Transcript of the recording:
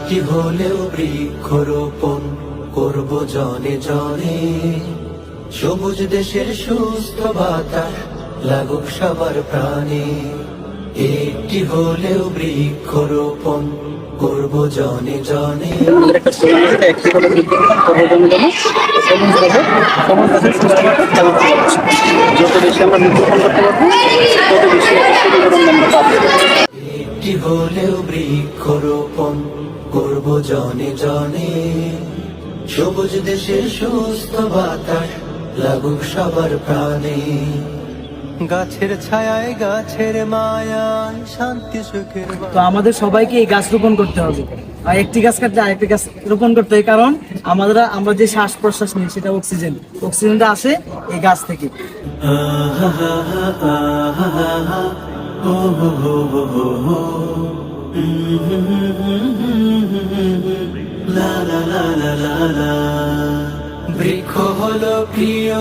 একটি হলেও বৃক্ষরোপণ করব জনে জনে, সবুজ দেশের সুস্থ বাতাস লাগুক সবার প্রাণে। একটি হলেও বৃক্ষরোপণ করব জনে জনে। একটি হলো যত বেশি আমরা বৃক্ষরোপণ করতে পারবো তত বেশি আমরা পাবো। একটি হলেও বৃক্ষরোপণ করব জনে জনে, সবুজ দেশের সুস্থ বাতাস লাগুক সবার প্রাণে। গাছের ছায়ায় গাছের মায়ায় শান্তি সুখের তো আমাদের সবাইকে এই গাছ রোপণ করতে হবে, আর একটি গাছ কাটলে আরেকটি গাছ রোপণ করতে হবে, কারণ আমরা যে শ্বাস প্রশ্বাস নিই সেটা অক্সিজেনটা আসে এই গাছ থেকে। বৃক্ষ হলো প্রিয়